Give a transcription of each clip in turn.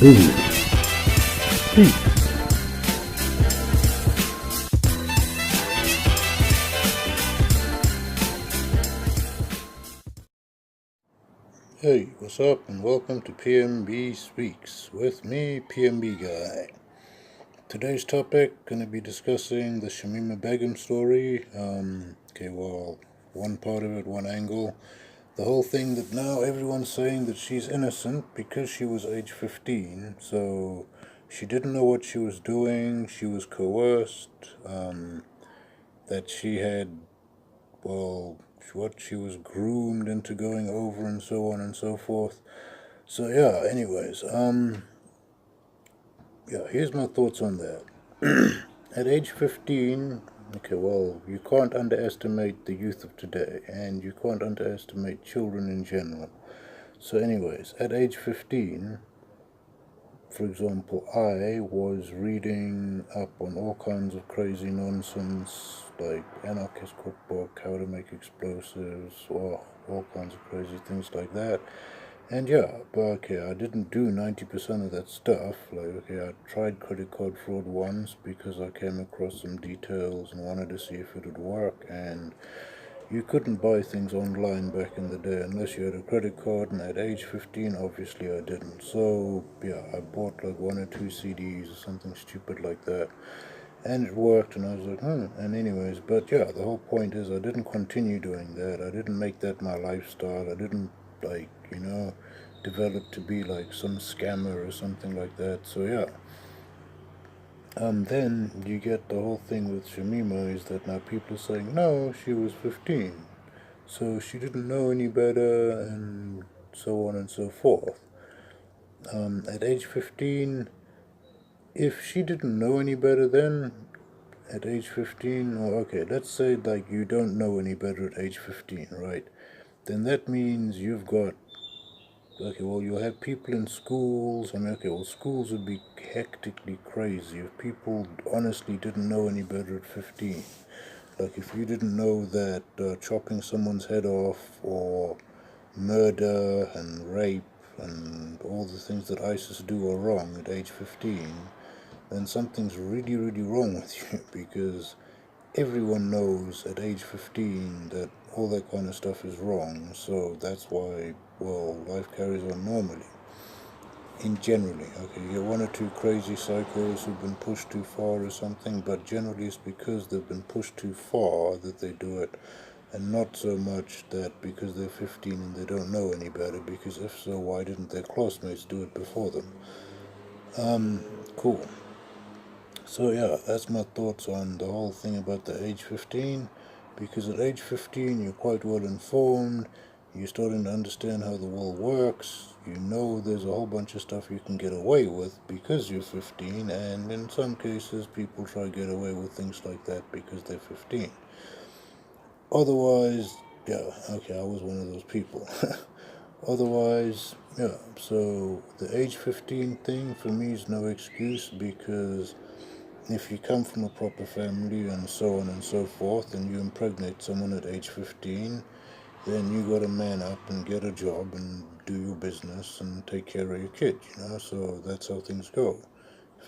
Begum. Peace. Hey, what's up, and welcome to PMB Speaks with me, PMB Guy. Today's topic, gonna be discussing the Shamima Begum story. One part of it, one angle. The whole thing that now everyone's saying that she's innocent because she was age 15, so she didn't know what she was doing, she was coerced, that she had, what she was groomed into going over and so on and so forth. So yeah, anyways, here's my thoughts on that. At age 15, you can't underestimate the youth of today, and you can't underestimate children in general. So anyways, at age 15, for example, I was reading up on all kinds of crazy nonsense, like anarchist cookbook, how to make explosives, or all kinds of crazy things like that. And I didn't do 90% of that stuff. I tried credit card fraud once because I came across some details and wanted to see if it would work. And you couldn't buy things online back in the day unless you had a credit card. And at age 15, obviously I didn't. So, I bought like one or two CDs or something stupid like that. And it worked, and I was like, And anyways, the whole point is I didn't continue doing that. I didn't make that my lifestyle. I didn't, develop to be like some scammer or something like that. So, then you get the whole thing with Shamima is that now people are saying, no, she was 15. So she didn't know any better, and so on and so forth. At age 15, if she didn't know any better then, at age 15, let's say like you don't know any better at age 15, right? Then that means you've got, you'll have people in schools. Schools would be hectically crazy if people honestly didn't know any better at 15. Like if you didn't know that chopping someone's head off or murder and rape and all the things that ISIS do are wrong at age 15, then something's really, really wrong with you because everyone knows at age 15 that all that kind of stuff is wrong. So that's why, life carries on normally. Generally, you get one or two crazy psychos who've been pushed too far or something, but generally it's because they've been pushed too far that they do it, and not so much that because they're 15 and they don't know any better, because if so, why didn't their classmates do it before them? Cool. So that's my thoughts on the whole thing about the age 15, because at age 15 you're quite well informed, you're starting to understand how the world works, you know there's a whole bunch of stuff you can get away with because you're 15, and in some cases people try to get away with things like that because they're 15. Otherwise, I was one of those people. Otherwise, so the age 15 thing for me is no excuse, because if you come from a proper family and so on and so forth, and you impregnate someone at age 15, then you gotta man up and get a job and do your business and take care of your kid, so that's how things go.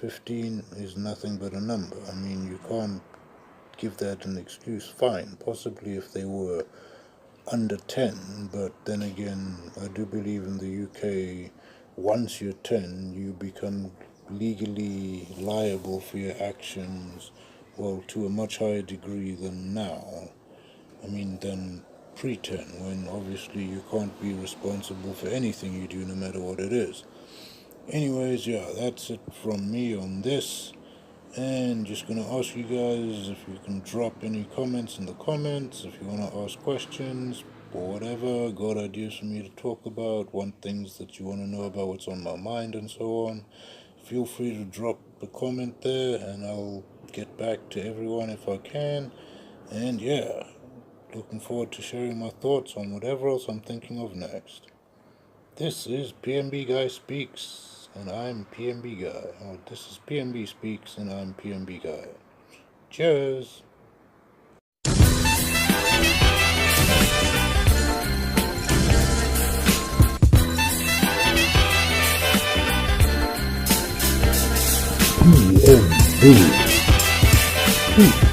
15 is nothing but a number. I mean, you can't give that an excuse. Fine, possibly if they were under 10, but then again, I do believe in the UK, once you're 10, you become legally liable for your actions, to a much higher degree than now. Than pre-10, when obviously you can't be responsible for anything you do, no matter what it is. Anyways, that's it from me on this. And just gonna ask you guys if you can drop any comments in the comments, if you wanna ask questions or whatever, got ideas for me to talk about, want things that you wanna know about what's on my mind and so on. Feel free to drop a comment there and I'll get back to everyone if I can. And looking forward to sharing my thoughts on whatever else I'm thinking of next. This is PMB Guy Speaks, and I'm PMB Guy. This is PMB Speaks, and I'm PMB Guy. Cheers! Peace. Peace.